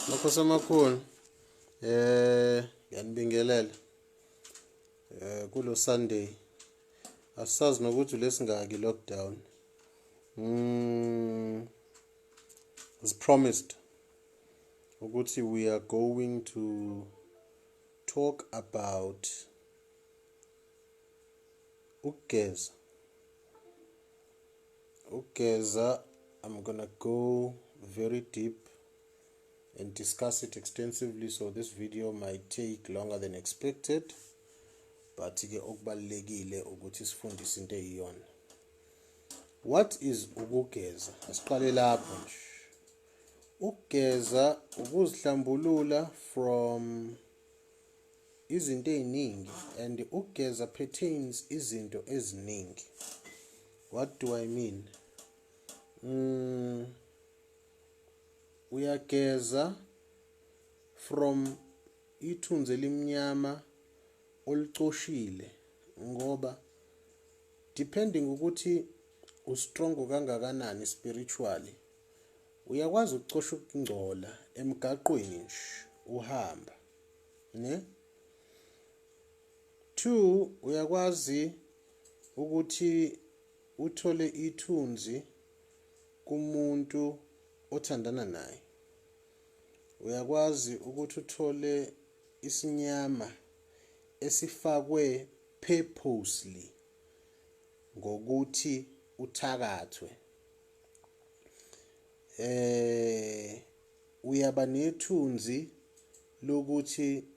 Makhosi amakhulu ngiyanibingelela kulo Sunday asazi nokuthi lesingaki lockdown as promised ukuthi we are going to talk about Ukugeza. I'm gonna go very deep and discuss it extensively, so this video might take longer than expected, but ke okubalekile ukuthi sifundise into eyiyona. What is ukugeza? Asiqale lapho nje. Ukugeza ukuzihlambulula from izinto eziningi, and ukugeza pertains izinto eziningi. What do I mean? Uyageza from ithunzi elimnyama olicoshile, ngoba depending ukuthi ustrong kangakanani spiritually uyakwazi ukucosha ukungcola emgaqweni nje uhamba, ne? 2, uyakwazi ukuthi uthole ithunzi kumuntu othandana naye. Uyakwazi ukuthi uthole isinyama esifakwe purposely ngokuthi uthakathwe. Uyaba nethunzi lokuthi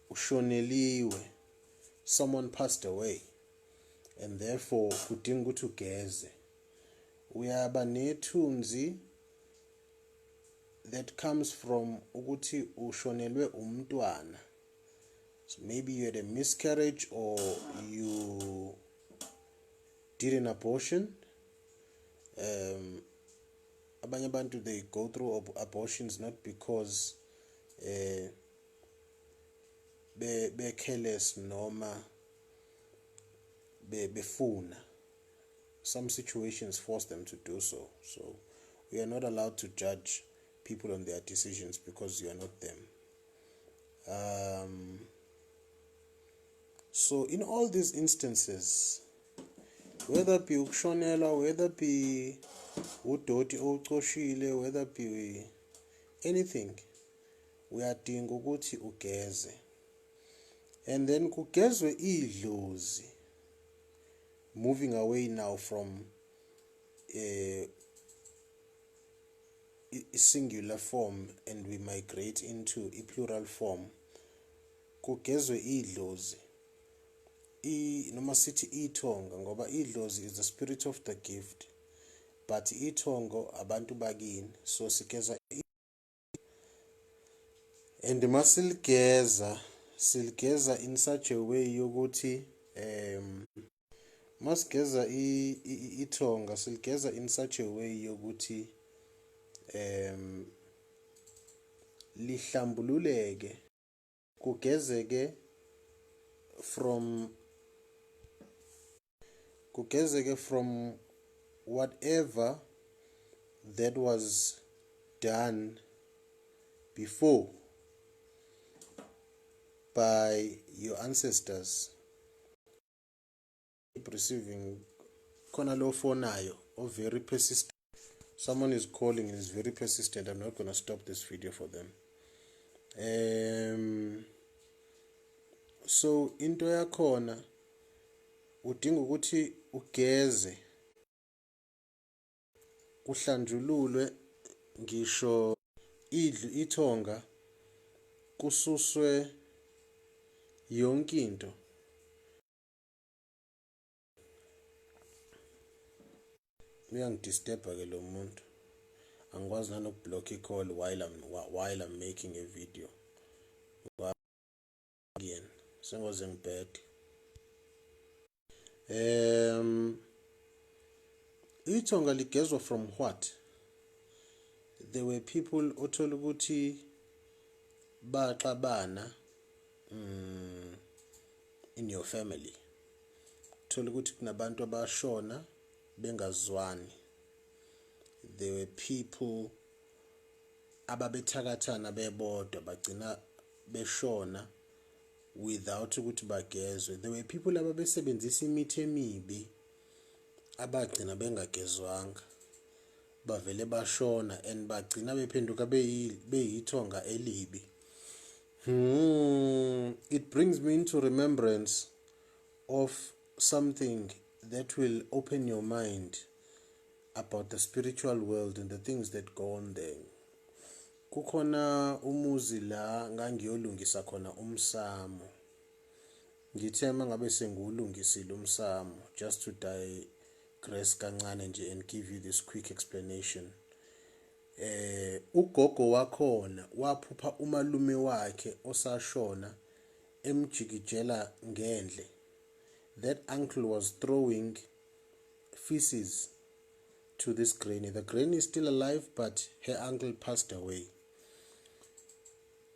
ushoneliwe, someone passed away, and therefore kudinga ukuthi ugeze. Uyaba nethunzi that comes from ukuthi ushonelwe umntwana. So maybe you had a miscarriage or you did an abortion. Abanye abantu, they go through abortions not because be careless noma befuna. Some situations force them to do so. So we are not allowed to judge people on their decisions because you are not them. So in all these instances, whether be ukushonela, whether be udoti ocoshile, whether be anything, we are dinga ukuthi ugeze. And then kugezwe idlozi. Moving away now from a singular form and we migrate into a plural form. Kugezwe idlozi. Noma sithi ithonga, ngoba idlozi is the spirit of the gift, but ithongo abantu bakini, so sigeza. And masilgeza in such a way yokuthi masigeza ithonga silgeza in such a way yokuthi lihlambululeke, kugezeke from whatever that was done before by your ancestors. Receiving khona lo fonayo or very persistent. Someone is calling and is very persistent. I'm not going to stop this video for them. So into yakhona udinga ukuthi ugeze, kuhlanjululwe ngisho ithonga, kususwe yonke into. Uyangidisturba ke lo muntu, angikwazi nanokublock i-call while I'm making a video. Again sengoze ngibhede. Ithonga ligezwa from what? There were people othola ukuthi baxabana in your family. Thola ukuthi kunabantu abashona bengazwani. There were people ababethakathana bebodwa bagcina beshona without ukuthi bagezwe. There were people ababesebenzisa imithi emibi abagcina bengagezwanga bavele bashona and bagcina bephenduka beyithonga elibi. It brings me into remembrance of something that will open your mind about the spiritual world and the things that go on there. Kukhona umuzi la ngangiyolungisa khona umsamo. Ngithe mangabe sengiwulungisile umsamo, just to digress kancane nje and give you this quick explanation. Ugogo wakhona waphupha umalume wakhe osashona emjikijela ngendle. That uncle was throwing feces to this granny. The granny is still alive, but her uncle passed away.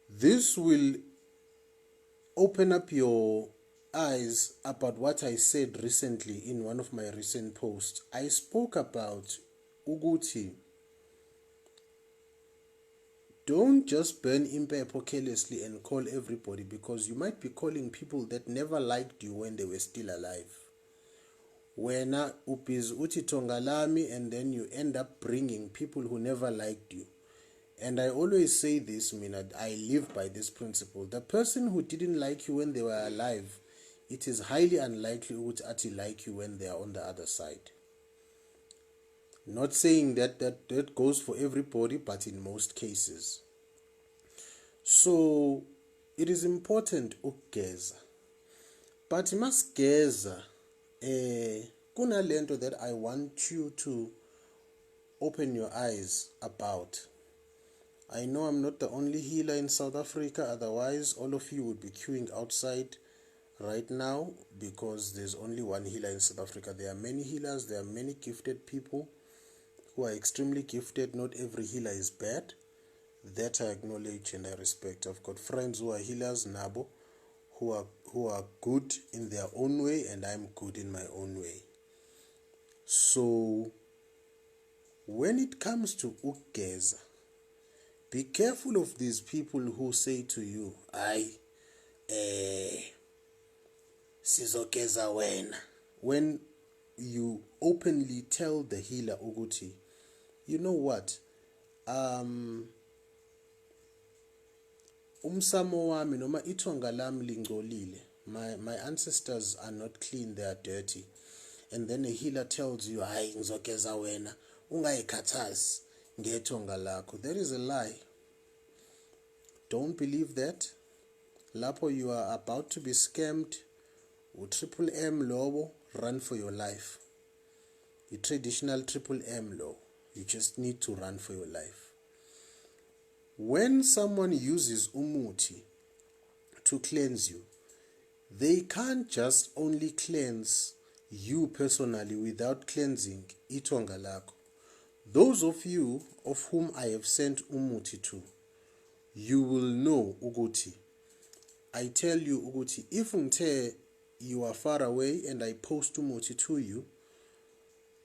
This will open up your eyes about what I said recently in one of my recent posts. I spoke about Uguti. Don't just burn impepho carelessly and call everybody, because you might be calling people that never liked you when they were still alive. Wena upiz uti tongalami, and then you end up bringing people who never liked you. And I always say this, I live by this principle. The person who didn't like you when they were alive, it is highly unlikely to actually like you when they are on the other side. Not saying that goes for everybody, but in most cases. So it is important ukugeza. But masigeza, kunalento that I want you to open your eyes about. I know I'm not the only healer in South Africa, otherwise all of you would be queuing outside right now, because there's only one healer in South Africa. There are many healers, there are many gifted people who are extremely gifted. Not every healer is bad. That I acknowledge and I respect. I've got friends who are healers, Nabo, who are good in their own way, and I'm good in my own way. So when it comes to ukugeza, be careful of these people who say to you, sizogeza wena. When you openly tell the healer ukuthi, you know what, umsamo wami noma ithonga lami lingcolile, my ancestors are not clean, they are dirty. And then a healer tells you, hayi ngizogeza wena, ungayikhathazi ngethonga lakho. That is a lie. Don't believe that. Lapho you are about to be scammed. Triple M lobo, run for your life. The traditional triple M law, you just need to run for your life. When someone uses umuti to cleanse you, they can't just only cleanse you personally without cleansing itonga lakho. Those of you of whom I have sent umuti to, you will know ukuthi. I tell you ukuthi, if ngithe you are far away and I post umuti to you,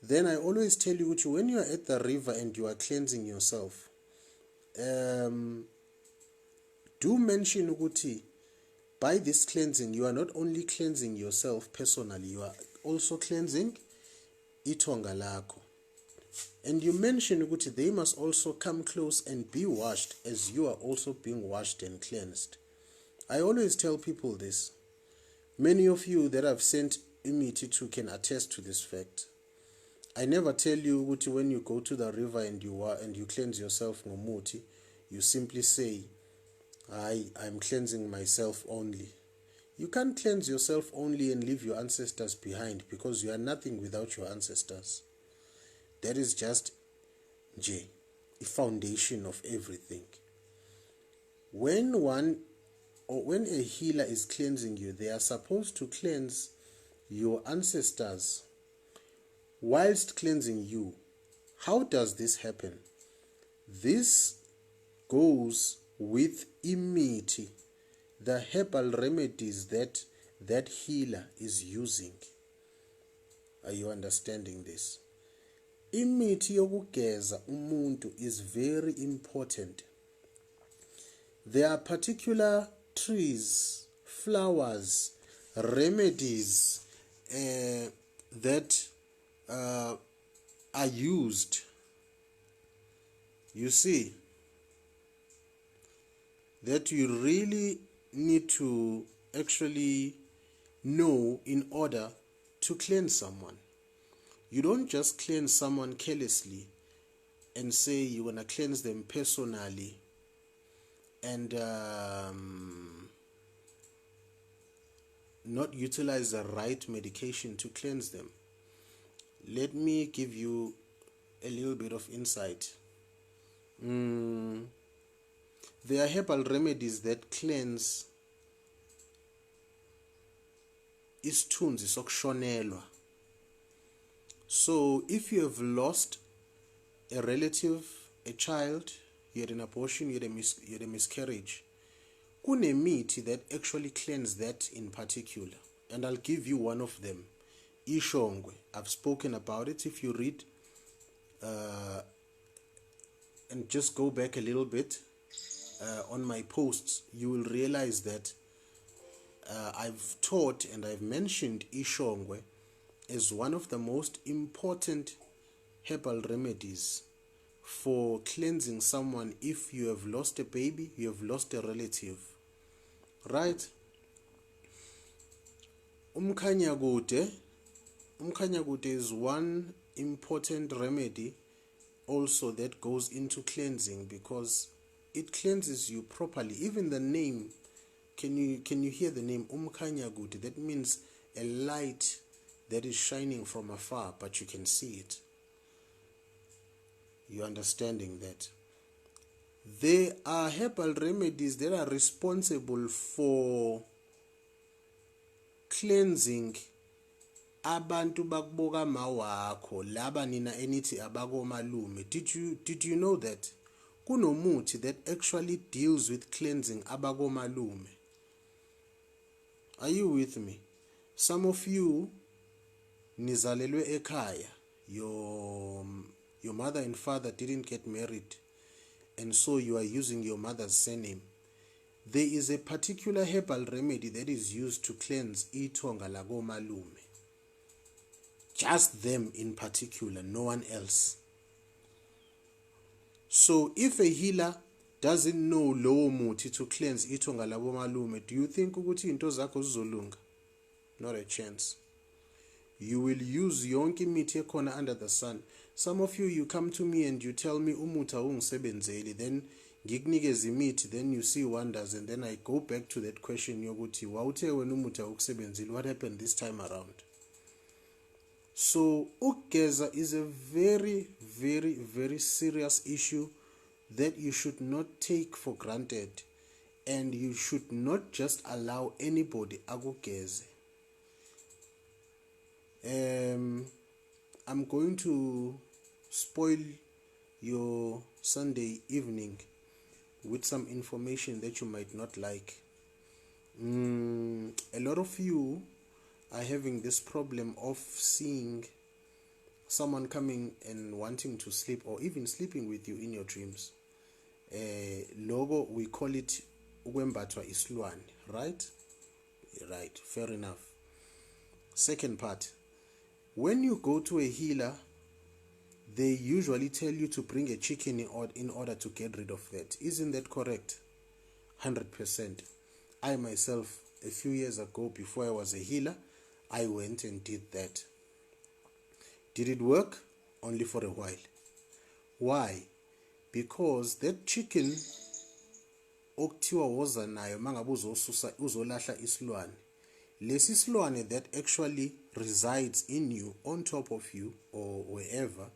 then I always tell you ukuthi, when you are at the river and you are cleansing yourself, do mention ukuthi, by this cleansing you are not only cleansing yourself personally, you are also cleansing itonga lakho. And you mention ukuthi they must also come close and be washed as you are also being washed and cleansed. I always tell people this. Many of you that I've sent imiti to can attest to this fact. I never tell you ukuthi when you go to the river and you cleanse yourself ngomuti, you simply say, I'm cleansing myself only. You can't cleanse yourself only and leave your ancestors behind, because you are nothing without your ancestors. That is just the foundation of everything. When a healer is cleansing you, they are supposed to cleanse your ancestors whilst cleansing you. How does this happen? This goes with imiti, the herbal remedies that healer is using. Are you understanding this? Imithi yokugeza umuntu is very important. There are particular trees, flowers, remedies that are used, you see, that you really need to actually know in order to cleanse someone. You don't just cleanse someone carelessly and say you're going to cleanse them personally and not utilize the right medication to cleanse them. Let me give you a little bit of insight. There are herbal remedies that cleanse isithunzi sokushonelwa. So if you have lost a relative, a child, you had an abortion, you had a miscarriage, kunemithi that actually cleanse that in particular, and I'll give you one of them, ishongwe. I've spoken about it. If you read and just go back a little bit on my posts, you will realize that I've taught and I've mentioned ishongwe as one of the most important herbal remedies for cleansing someone if you have lost a baby, you have lost a relative, right? Umkhanyakude is one important remedy also that goes into cleansing, because it cleanses you properly. Even the name, can you hear the name Umkhanyakude? That means a light that is shining from afar, but you can see it. You understanding that? There are herbal remedies that are responsible for cleansing abantu bakuboka mawakho, laba nina enithi abako malume. Did you know that kunomuthi that actually deals with cleansing abako malume? Are you with me? Some of you nizalelwe ekhaya, your mother and father didn't get married, and so you are using your mother's surname. There is a particular herbal remedy that is used to cleanse itonga lago malume. Just them in particular, no one else. So if a healer doesn't know lowo muthi to cleanse itonga labo malume, do you think ukuthi into zakho zizolunga? Not a chance. You will use yonke imithi ekhona under the sun. Some of you come to me and you tell me umuthi awungisebenzeli, then ngikunikeza imithi, then you see wonders, and then I go back to that question yokuthi wawuthe wena umuthi awukusebenzeli, what happened this time around? So Ukugeza is a very, very, very serious issue that you should not take for granted, and you should not just allow anybody akugeze. I'm going to spoil your Sunday evening with some information that you might not like. A lot of you are having this problem of seeing someone coming and wanting to sleep, or even sleeping with you in your dreams. Logo, we call it ukwembathwa isilwane, right? Right, fair enough. Second part, when you go to a healer, they usually tell you to bring a chicken in order to get rid of that. Isn't that correct? 100%. I myself, a few years ago, before I was a healer, I went and did that. Did it work? Only for a while. Why? Because that chicken okuthiwa woza nayo mangabe uzolahla isilwane, lesi silwane that actually resides in you, on top of you, or wherever,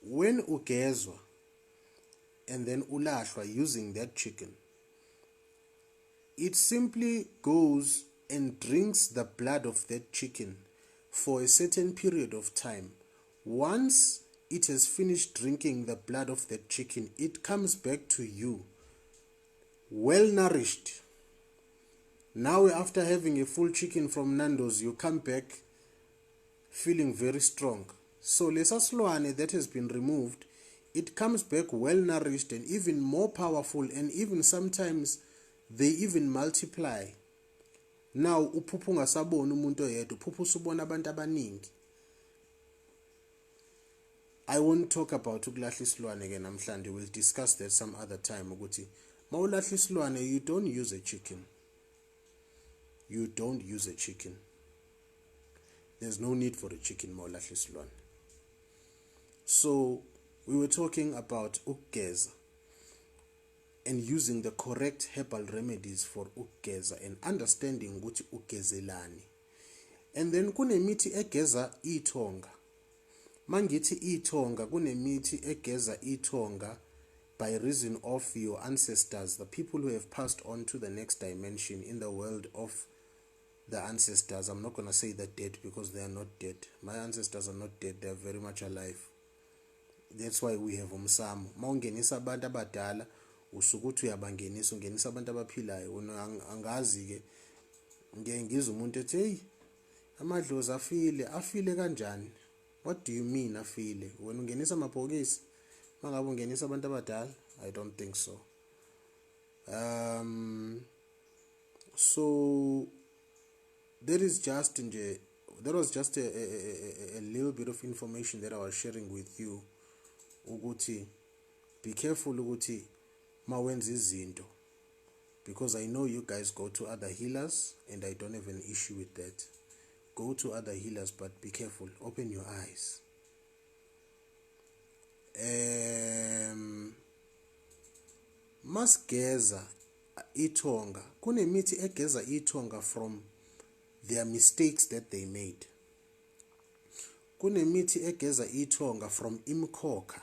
when ugezwa and then ulahlwa using that chicken, it simply goes and drinks the blood of that chicken for a certain period of time. Once it has finished drinking the blood of that chicken, it comes back to you well nourished. Now after having a full chicken from Nando's, you come back feeling very strong. So lesa silwane that has been removed it comes back well nourished and even more powerful, and even sometimes they even multiply. Now uphupha ungasabona umuntu oyedwa, uphupha usubona abantu abaningi. I won't talk about ukulahla isilwane ke namhlanje. We'll discuss that some other time. Ukuthi mawulahla isilwane, you don't use a chicken. You don't use a chicken. There's no need for a chicken mawulahla isilwane. So we were talking about Ukugeza and using the correct herbal remedies for Ukugeza and understanding ukuthi ugezelani. And then kunemithi egeza ithonga. Mangithi ithonga, kunemithi egeza ithonga by reason of your ancestors, the people who have passed on to the next dimension in the world of the ancestors. I'm not going to say the dead because they are not dead. My ancestors are not dead, they are very much alive. That's why we have umsamo. Mawungenisa abantu abadala usukuthi uyabangenisa, ungenisa abantu abaphilayo. Angazi ke ngiyengizwa umuntu ethi hey amadlozi afile kanjani? What do you mean afile? When ungenisa amabhokisi mangabe ungenisa abantu abadala? I don't think so. So there was just a little bit of information that I was sharing with you. Ukuthi be careful ukuthi mawenza izinto, because I know you guys go to other healers and I don't have an issue with that. Go to other healers, but be careful. Open your eyes. Masgeza ithonga. Kunemithi egeza ithonga from their mistakes that they made. Kunemithi egeza ithonga from imkhokha.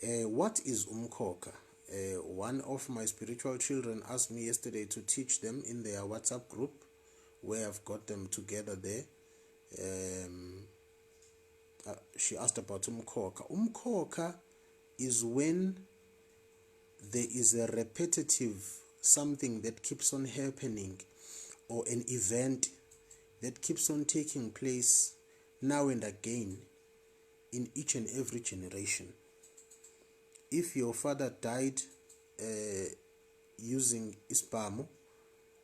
What is umkhokha? One of my spiritual children asked me yesterday to teach them in their WhatsApp group, where I've got them together there. She asked about umkhokha. Umkhokha is when there is a repetitive something that keeps on happening, or an event that keeps on taking place now and again in each and every generation. If your father died using ispamu,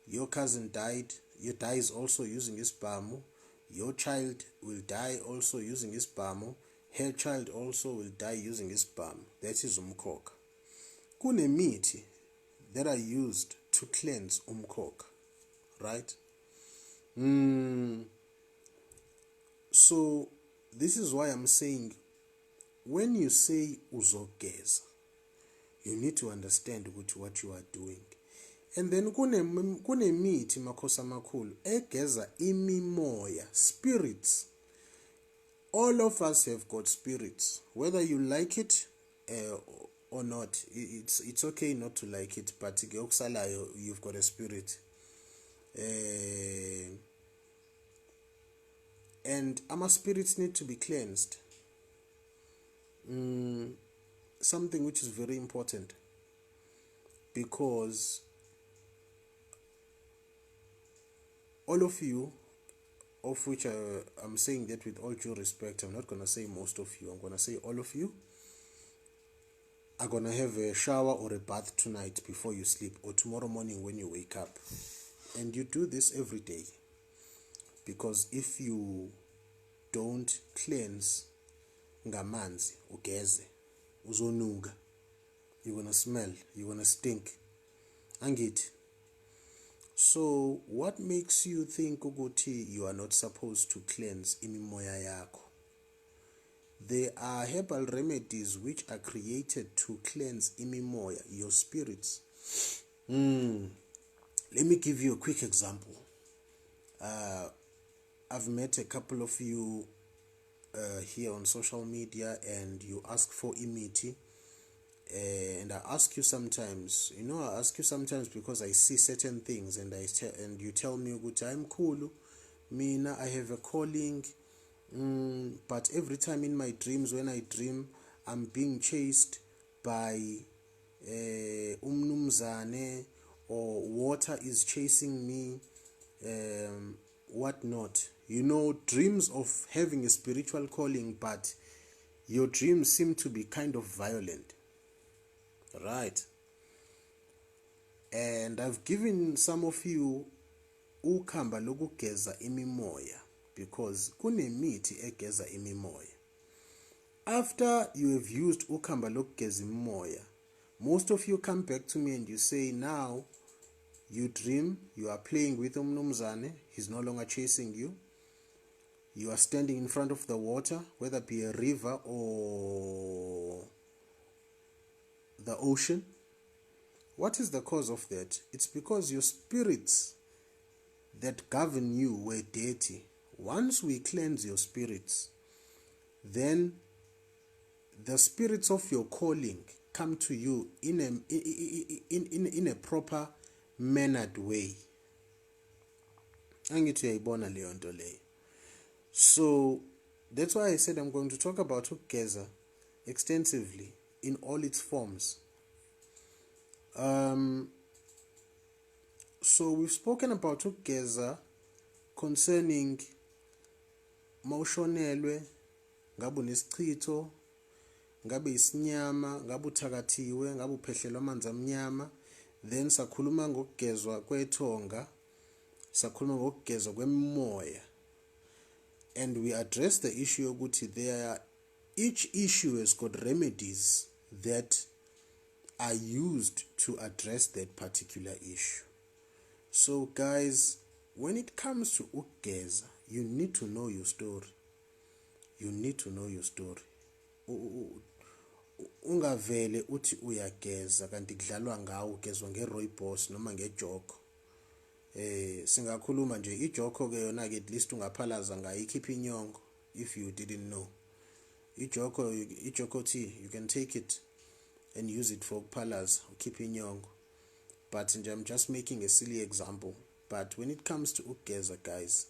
your cousin dies also using ispamu, your child will die also using ispamu, her child also will die using ispamu. That is umkhokha. Kunemithi that are used to cleanse umkhokha, right? So this is why I'm saying, when you say uzogeza, you need to understand what you are doing. And then kunemithi makhosi amakhulu egeza imimoya, spirits. All of us have got spirits, whether you like it or not. It's okay not to like it, but you've got a spirit. And our spirits need to be cleansed. Something which is very important, because all of you, of which I'm saying that with all due respect, I'm not going to say most of you, I'm going to say all of you are going to have a shower or a bath tonight before you sleep, or tomorrow morning when you wake up. And you do this every day, because if you don't cleanse ngamanzi ugeze uzonuka, you're gonna smell, you're gonna stink, angithi. So what makes you think ukuthi you are not supposed to cleanse imimoya yakho? There are herbal remedies which are created to cleanse imimoya, your spirits. Let me give you a quick example. I've met a couple of you here on social media, and you ask for imiti, and I ask you sometimes, I ask you sometimes because I see certain things, and and you tell me, I'm cool, mina, I have a calling, but every time in my dreams, when I dream, I'm being chased by umnumzane, or water is chasing me, whatnot. Dreams of having a spiritual calling, but your dreams seem to be kind of violent, right? And I've given some of you ukhamba lokugeza imimoya because kunemithi egeza imimoya. After you have used ukhamba lokugeza imimoya, most of you come back to me and you say, now you dream you are playing with umnumzane, he's no longer chasing you. You are standing in front of the water, whether it be a river or the ocean. What is the cause of that? It's because your spirits that govern you were dirty. Once we cleanse your spirits, then the spirits of your calling come to you in a proper mannered way. Angithi uyayibona leyo nto leyo. So that's why I said I'm going to talk about Ukugeza extensively in all its forms. So we've spoken about Ukugeza concerning mawushonelwe, ngabe unesichitho, ngabe isinyama, ngabe uthakathiwe, ngabe uphehlelwa amanzi amnyama. Then sakhuluma ngokugezwa kwethonga, sakhuluma ngokugezwa kwemoya. And we address the issue ukuthi each issue has got remedies that are used to address that particular issue. So guys, when it comes to Ukugeza, you need to know your story. You need to know your story. Ungavele uthi uyageza kanti kudlalwa ngawo, ugezwa ngerooibos noma ngejoko. Singakhuluma nje ijoko ke yona ke at least ungaphalaza ngayo, ikhipha inyongo if you didn't know. Ijoko tea, you can take it and use it for ukuphalaza, ukhipha inyongo. But I'm just making a silly example. But when it comes to Ukugeza, guys,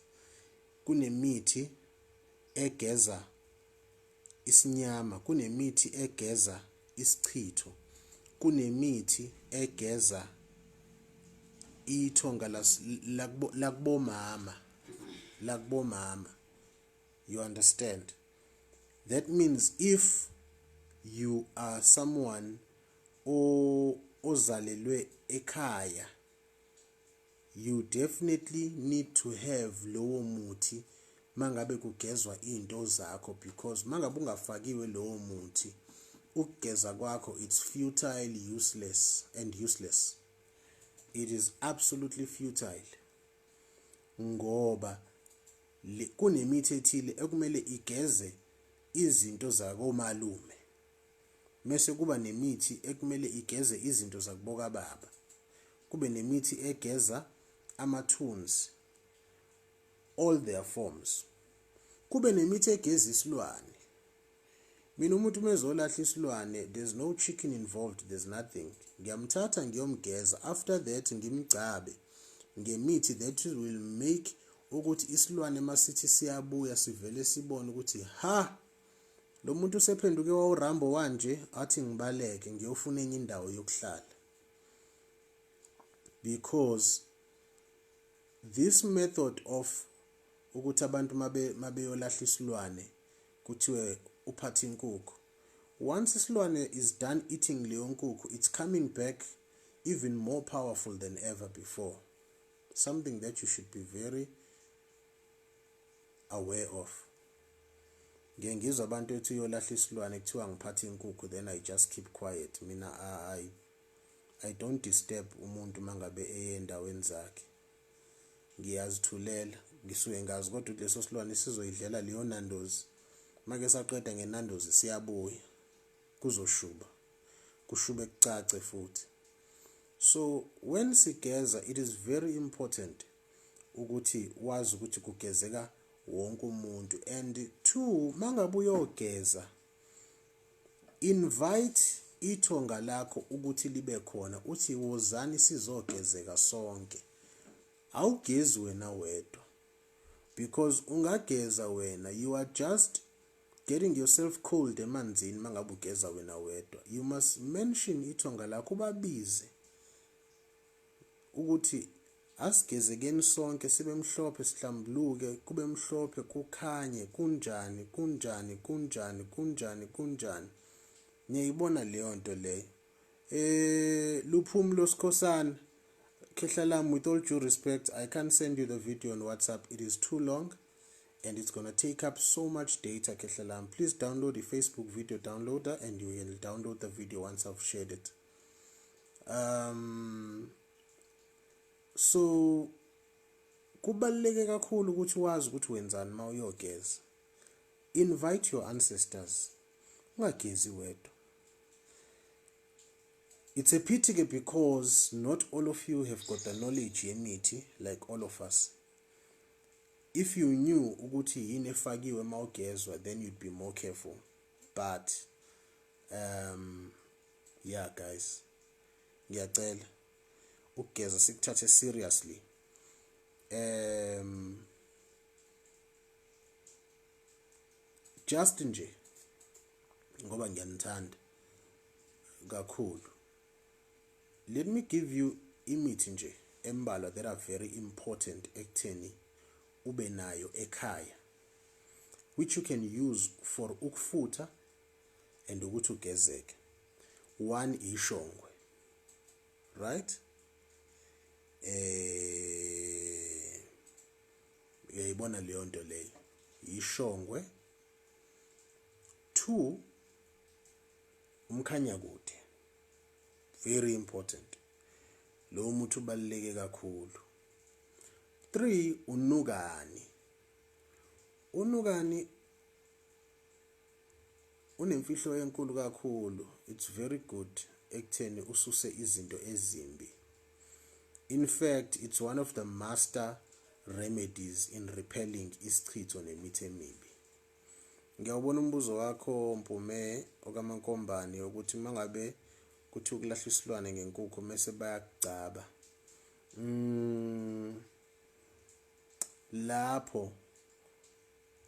kunemithi egeza isinyama, kunemithi egeza isichitho, kunemithi egeza ithonga lakubomama. You understand? That means if you are someone ozalelwe ekhaya, you definitely need to have lowo muthi mangabe kugezwa into zakho, because mangabe ungafakiwe lowo muthi, ukugeza kwakho it's futile, useless. It is absolutely futile. Ngoba kunemithi ethile ekumele igeze izinto zakomalume, mase kuba nemithi ekumele igeze izinto zakuboka baba, kube nemithi egeza amathunzi, all their forms, kube nemithi egeza isilwane. Mina umuntu mezolahla isilwane, there's no chicken involved, there's nothing. Ngiyamthatha ngiyomgeza, after that ngimgcabe ngemithi that will make ukuthi isilwane masithi siyabuya sivele sibone ukuthi lo muntu usephenduke wawuRambo wanje, athi ngibaleke ngiyofuna enye indawo yokuhlala. Because this method of ukuthi abantu mabeyolahla isilwane kuthiwe uphatha inkukhu, once isilwane is done eating leyo nkukhu, it's coming back even more powerful than ever before. Something that you should be very aware of. Ngiyengizwa abantu ethi uyolahla isilwane kuthiwa ngiphatha inkukhu, then I just keep quiet. Mina I don't disturb umuntu mangabe endaweni zakhe. Ngiyazithulela, ngisuke ngazi kodwa leso silwane sizoyidlela leyo nandozi. Make saqeda ngenandozi siyabuya kuzoshuba, kushube kucace futhi. So when sigeza, it is very important ukuthi wazi ukuthi kugezeka wonke umuntu. And two, mangabe uyogeza, invite ithonga lakho ukuthi libe khona, uthi wozani sizogezeka sonke. Awugezi wena wedwa, because ungageza wena, you are just getting yourself cold emanzini mangabe ugeza wena wedwa. You must mention ithonga lakho, ubabize ukuthi asigezekeni sonke sibe mhlophe sihlambuluke kube mhlophe kukhanye kunjani kunjani kunjani kunjani kunjani. Ngiyayibona leyo nto leyo. Luphumlo Sikhosana, Khehlalam, with all due respect, I can't send you the video on WhatsApp. It is too long and it's gonna take up so much data. Khehlalam, please download the Facebook video downloader and you will download the video once I've shared it. So kubaluleke kakhulu ukuthi wazi ukuthi wenzani ma uyogeza. Invite your ancestors. Ungagezi wedwa. It's a pity because not all of you have got the knowledge yemithi like all of us. If you knew ukuthi yini efakiwe ma ugezwa, then you'd be more careful. But yeah guys, ngiyacela ukugeza sikuthathe seriously. Just nje ngoba ngiyanithanda kakhulu, let me give you imithi nje embalwa that are very important ekutheni ube nayo ekhaya, which you can use for ukufutha and ukuthi ugezeke. One, ishongwe, right? Uyayibona leyo nto leyo, ishongwe. Two, umkhanyakude, very important, lo muthi ubaluleke kakhulu. Three, unugani. Unugani unemfihlo enkulu kakhulu. It's very good ekutheni ususe izinto ezimbi. In fact, it's one of the master remedies in repelling isichitho nemithi emibi. Ngiyawubona umbuzo wakho Mpume okamankombane ukuthi mangabe kuthi ukulahla isilwane ngenkukhu mase bayagcaba. Lapho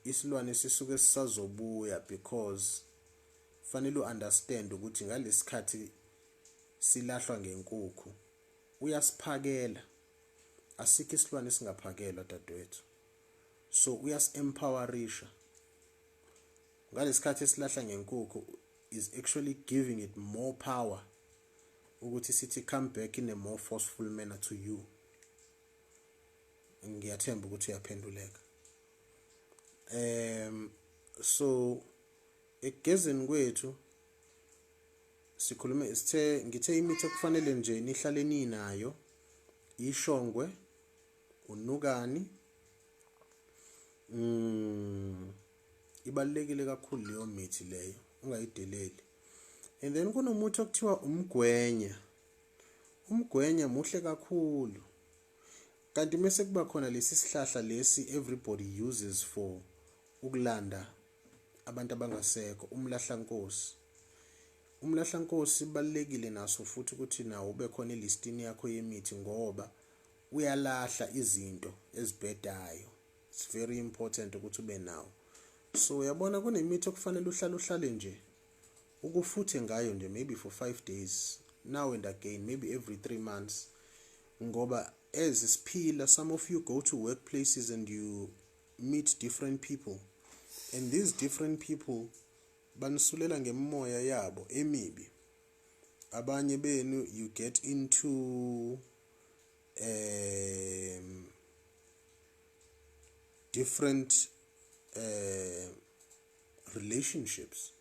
isilwane sisuke sisazobuya because fanele understand ukuthi ngalesikhathi silahlwa ngenkukhu uyasiphakela. Asikho isilwane singaphakelwa dadewethu. So uyas-empowerisha. Ngalesikhathi esilahla ngenkukhu is actually giving it more power ukuthi sithi come back in a more forceful manner to you. Ngiyathemba ukuthi uyaphenduleka. So ekugezeni kwethu sikhulume ngithe imithi okufanele nje nihlale ninayo, ishongwe, unugani. Ibalekile kakhulu leyo mithi leyo, ungayideleli. And then kunomuthi okuthiwa umgwenya. Umgwenya muhle kakhulu. Kanti mase kuba khona lesi sihlahla lesi everybody uses for ukulanda abantu abangasekho, umlahlankosi. Umlahlankosi ibalekile naso futhi ukuthi nawo ube khona elistini yakho yemithi ngoba uyalahla izinto ezibhedayo. It's very important ukuthi ube nawo. So uyabona kunemithi okufanele uhlale nje ukufuthe ngayo nje maybe for 5 days now and again, maybe every 3 months. Ngoba as isiphila, some of you go to workplaces and you meet different people, and these different people banisulela ngemoya yabo emibi. Abanye benu you get into different relationships,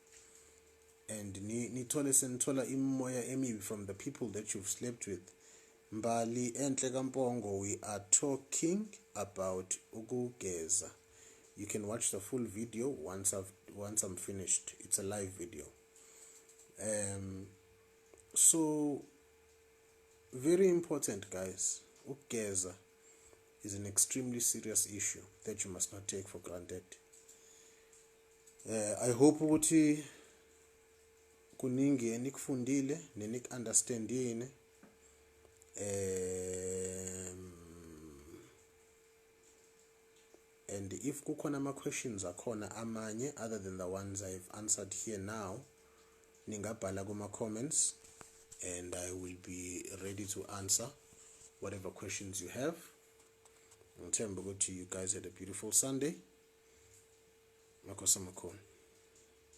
and nithola imoya emibi from the people that you've slept with. Mbali enhle kampongo, we are talking about ukugeza. You can watch the full video once I'm finished. It's a live video. So very important, guys. Ukugeza is an extremely serious issue that you must not take for granted. I hope ukuthi kuningi enikufundile nenik understandine. And if kukhona ama questions akhona amanye other than the ones I've answered here now, ningabhala kuma comments and I will be ready to answer whatever questions you have. Ngithemba ukuthi you guys had a beautiful Sunday. Makhosi amakhulu.